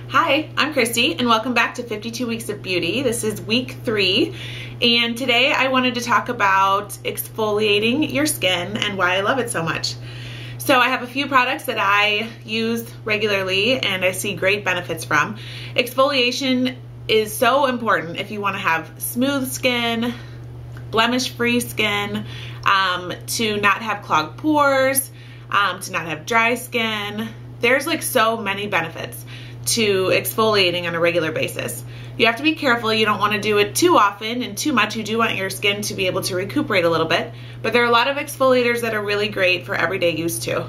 Hi, I'm Christy and welcome back to 52 Weeks of Beauty. This is week 3 and today I wanted to talk about exfoliating your skin and why I love it so much. So I have a few products that I use regularly and I see great benefits from. Exfoliation is so important if you want to have smooth skin, blemish-free skin, to not have clogged pores, to not have dry skin. There's like so many benefits to exfoliating on a regular basis. You have to be careful. You don't want to do it too often and too much. You do want your skin to be able to recuperate a little bit, but there are a lot of exfoliators that are really great for everyday use too.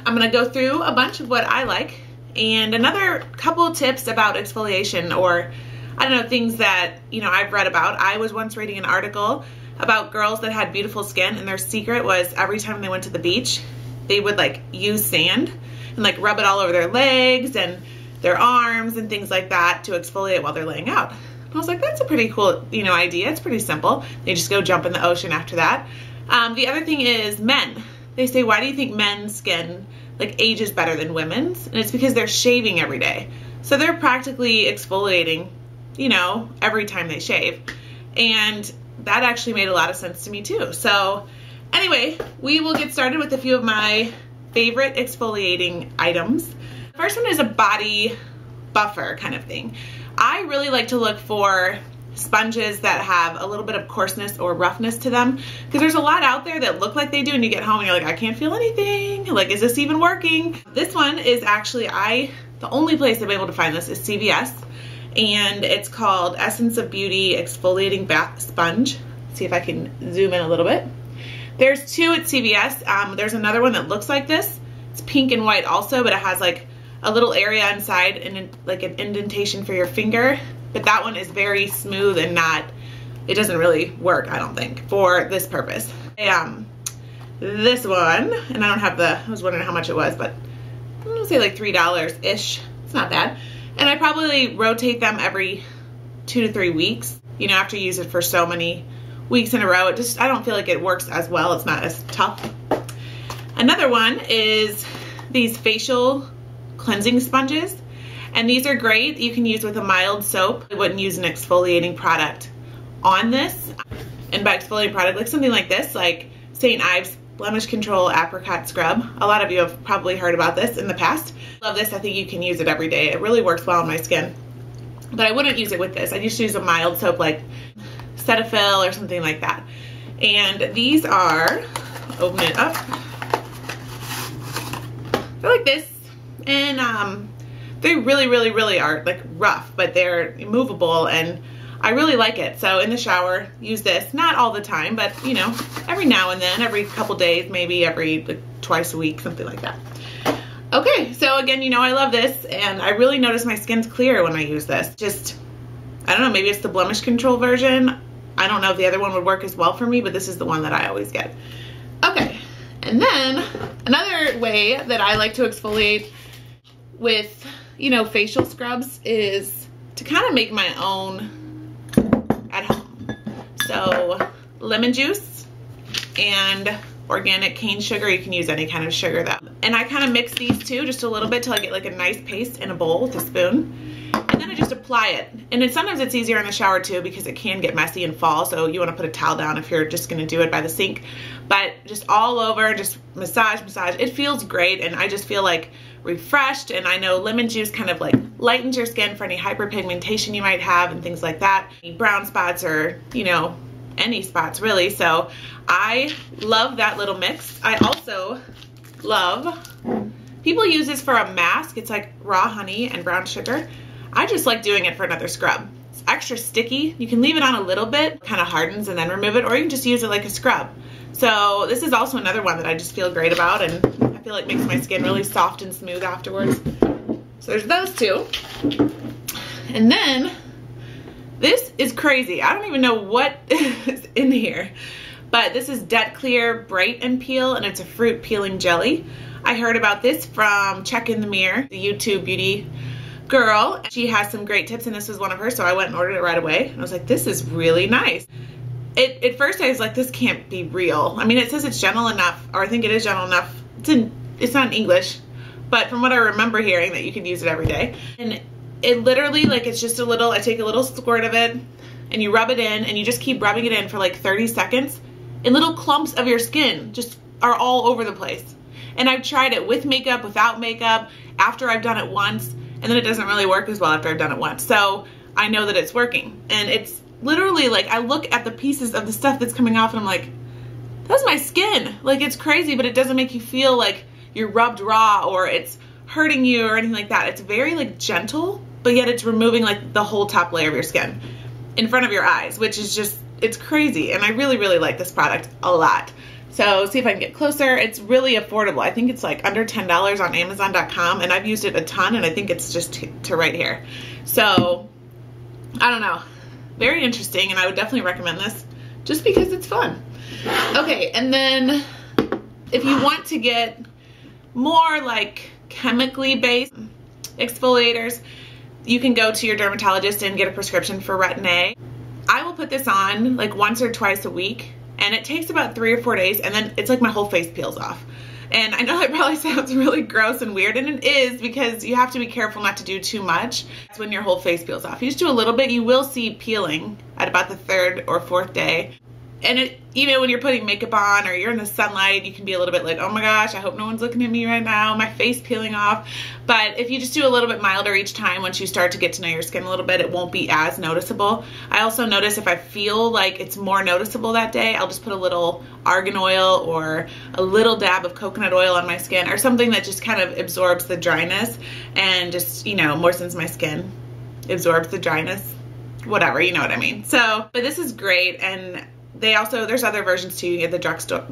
I'm going to go through a bunch of what I like and another couple of tips about exfoliation, or I don't know, things that, you know, I've read about. I was once reading an article about girls that had beautiful skin and their secret was every time they went to the beach, they would like use sand and like rub it all over their legs and their arms and things like that to exfoliate while they're laying out. And I was like, that's a pretty cool, idea. It's pretty simple. They just go jump in the ocean after that. The other thing is men. They say, why do you think men's skin like ages better than women's? And it's because they're shaving every day. So they're practically exfoliating, every time they shave. And that actually made a lot of sense to me too. So anyway, we will get started with a few of my favorite exfoliating items. First one is a body buffer kind of thing. I really like to look for sponges that have a little bit of coarseness or roughness to them, because there's a lot out there that look like they do and you get home and you're like, I can't feel anything. Like, is this even working? This one is actually, the only place I've been able to find this is CVS, and it's called Essence of Beauty Exfoliating Bath Sponge. Let's see if I can zoom in a little bit. There's two at CVS. There's another one that looks like this. It's pink and white also, but it has like a little area inside and like an indentation for your finger, but that one is very smooth and it doesn't really work, I don't think, for this purpose. This one, and I was wondering how much it was, but I'm gonna say like $3-ish. It's not bad. And I probably rotate them every 2 to 3 weeks, after you use it for so many weeks in a row. I don't feel like it works as well. It's not as tough. Another one is these facial cleansing sponges, and these are great. You can use with a mild soap. I wouldn't use an exfoliating product on this, and by exfoliating product, like something like this, like St. Ives Blemish Control Apricot Scrub. A lot of you have probably heard about this in the past. Love this. I think you can use it every day. It really works well on my skin, but I wouldn't use it with this. I just use a mild soap like Cetaphil or something like that. And these are, open it up, they're like this. And they really are like rough, but they're movable and I really like it. So in the shower, use this, not all the time, but every now and then, every couple days, maybe every like twice a week, something like that. Okay, so again, I love this and I really notice my skin's clearer when I use this. Just, I don't know, maybe it's the blemish control version. I don't know if the other one would work as well for me, but this is the one that I always get. Okay, and then another way that I like to exfoliate with, facial scrubs is to kind of make my own at home. So lemon juice and organic cane sugar. You can use any kind of sugar and I kind of mix these two just a little bit till I get like a nice paste in a bowl with a spoon. And then I just apply it. And sometimes it's easier in the shower too because it can get messy and fall. So you want to put a towel down if you're just going to do it by the sink. But just all over, just massage. It feels great and I just feel like refreshed. And I know lemon juice kind of like lightens your skin for any hyperpigmentation you might have and things like that. Any brown spots or, any spots really. So I love that little mix. I also love, people use this for a mask. It's like raw honey and brown sugar. I just like doing it for another scrub. It's extra sticky. You can leave it on a little bit, kind of hardens and then remove it, or you can just use it like a scrub. So this is also another one that I just feel great about and I feel like makes my skin really soft and smooth afterwards. So there's those two. And then this is crazy. I don't even know what is in here, but this is DetClear Bright and Peel and it's a fruit peeling jelly. I heard about this from Check in the Mirror, the YouTube beauty girl. She has some great tips and this was one of hers, so I went and ordered it right away. And I was like, this is really nice. At first I was like, this can't be real. I mean, it says it's gentle enough, or I think it is gentle enough. It's not in English, but from what I remember hearing, that you can use it every day. And it literally, like, it's just a little, I take a little squirt of it and you rub it in and you just keep rubbing it in for like 30 seconds and little clumps of your skin just are all over the place. And I've tried it with makeup, without makeup, after I've done it once, and then it doesn't really work as well after I've done it once. So I know that it's working. And it's literally like, I look at the pieces of the stuff that's coming off and I'm like, that's my skin. Like, it's crazy, but it doesn't make you feel like you're rubbed raw or it's hurting you or anything like that. It's very like gentle, but yet it's removing like the whole top layer of your skin in front of your eyes, which is just, it's crazy. And I really, really like this product a lot. So see if I can get closer. It's really affordable. I think it's like under $10 on Amazon.com, and I've used it a ton, and I think it's just to right here. So I don't know, very interesting, and I would definitely recommend this just because it's fun. Okay, and then if you want to get more like chemically based exfoliators, you can go to your dermatologist and get a prescription for Retin-A. I will put this on like once or twice a week, and it takes about 3 or 4 days, and then it's like my whole face peels off. And I know that probably sounds really gross and weird, and it is, because you have to be careful not to do too much. That's when your whole face peels off. You just do a little bit, you will see peeling at about the 3rd or 4th day. And even when you're putting makeup on or you're in the sunlight, you can be a little bit like, oh my gosh, I hope no one's looking at me right now, my face peeling off. But if you just do a little bit milder each time, once you start to get to know your skin a little bit, it won't be as noticeable. I also notice if I feel like it's more noticeable that day, I'll just put a little argan oil or a little dab of coconut oil on my skin, or something that just kind of absorbs the dryness and just, you know, moistens my skin, absorbs the dryness, whatever, you know what I mean. So, but this is great. And they also, there's other versions too. You get the drugstore,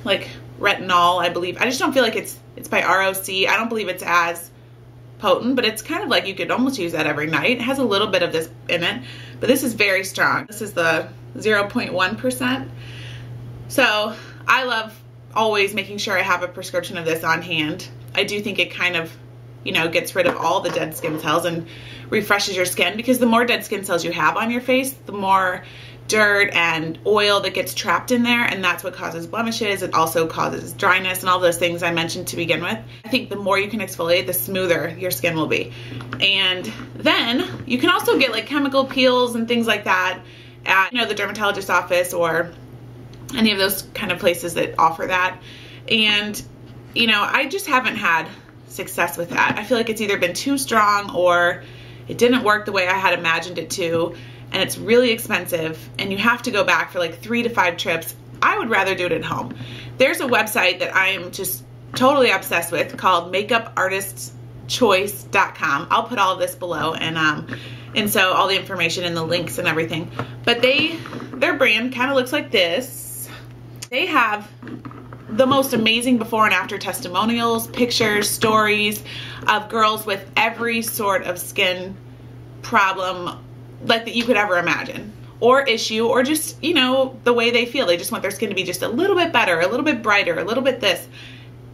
like retinol, I believe. I just don't feel like it's by ROC. I don't believe it's as potent, but it's kind of like you could almost use that every night. It has a little bit of this in it, but this is very strong. This is the 0.1%. So I love always making sure I have a prescription of this on hand. I do think it kind of, you know, gets rid of all the dead skin cells and refreshes your skin, because the more dead skin cells you have on your face, the more dirt and oil that gets trapped in there, and that's what causes blemishes. It also causes dryness and all those things I mentioned to begin with. I think the more you can exfoliate, the smoother your skin will be. And then you can also get like chemical peels and things like that at, you know, the dermatologist office or any of those kind of places that offer that. And, you know, I just haven't had success with that. I feel like it's either been too strong or it didn't work the way I had imagined it to. And it's really expensive, and you have to go back for like 3 to 5 trips. I would rather do it at home. There's a website that I am just totally obsessed with called makeupartistchoice.com. I'll put all of this below, and so all the information and the links and everything. But their brand kind of looks like this. They have the most amazing before and after testimonials, pictures, stories of girls with every sort of skin problem like that you could ever imagine, or issue, or just, you know, the way they feel. They just want their skin to be just a little bit better, a little bit brighter, a little bit this.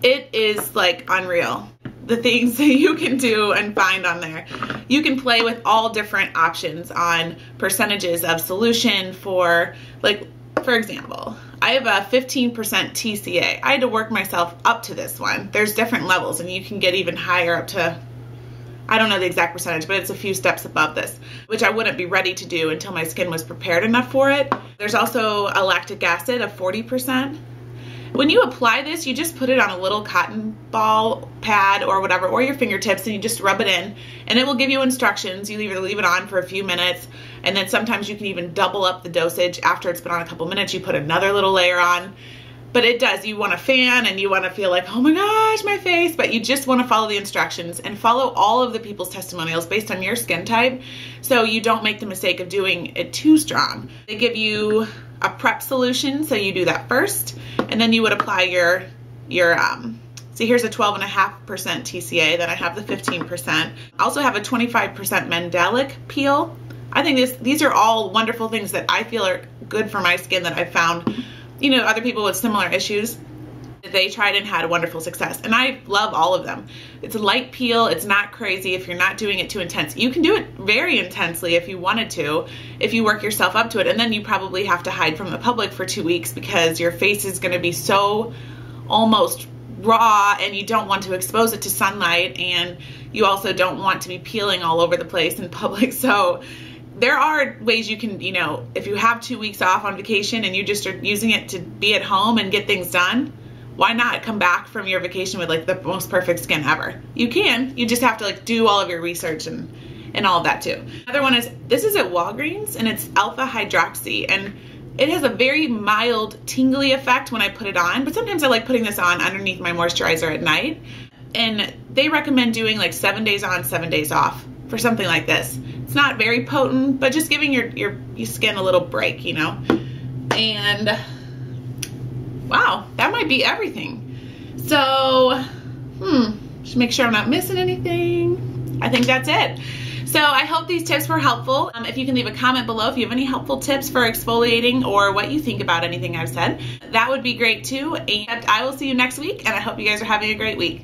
It is like unreal, the things that you can do and find on there. You can play with all different options on percentages of solution for, like, for example, I have a 15% TCA. I had to work myself up to this one. There's different levels, and you can get even higher, up to, I don't know the exact percentage, but it's a few steps above this, which I wouldn't be ready to do until my skin was prepared enough for it. There's also a lactic acid of 40%. When you apply this, you just put it on a little cotton ball pad or whatever, or your fingertips, and you just rub it in, and it will give you instructions. You either leave it on for a few minutes, and then sometimes you can even double up the dosage. After it's been on a couple minutes, you put another little layer on. But it does, you want to fan and you want to feel like, oh my gosh, my face, but you just want to follow the instructions and follow all of the people's testimonials based on your skin type, so you don't make the mistake of doing it too strong. They give you a prep solution, so you do that first, and then you would apply your see, here's a 12.5% TCA, then I have the 15%. I also have a 25% mandelic peel. I think these are all wonderful things that I feel are good for my skin that I've found, you know, other people with similar issues, they tried and had wonderful success. And I love all of them. It's a light peel. It's not crazy if you're not doing it too intense. You can do it very intensely if you wanted to, if you work yourself up to it. And then you probably have to hide from the public for 2 weeks because your face is going to be so almost raw, and you don't want to expose it to sunlight, and you also don't want to be peeling all over the place in public. So there are ways you can, you know, if you have 2 weeks off on vacation and you just are using it to be at home and get things done, why not come back from your vacation with like the most perfect skin ever? You can, you just have to like do all of your research and all of that too. Another one is, this is at Walgreens and it's alpha hydroxy, and it has a very mild tingly effect when I put it on, but sometimes I like putting this on underneath my moisturizer at night. And they recommend doing like 7 days on, 7 days off for something like this. It's not very potent, but just giving your skin a little break, you know? And wow, that might be everything. So, just make sure I'm not missing anything. I think that's it. So I hope these tips were helpful. If you can leave a comment below if you have any helpful tips for exfoliating or what you think about anything I've said, that would be great too. And I will see you next week, and I hope you guys are having a great week.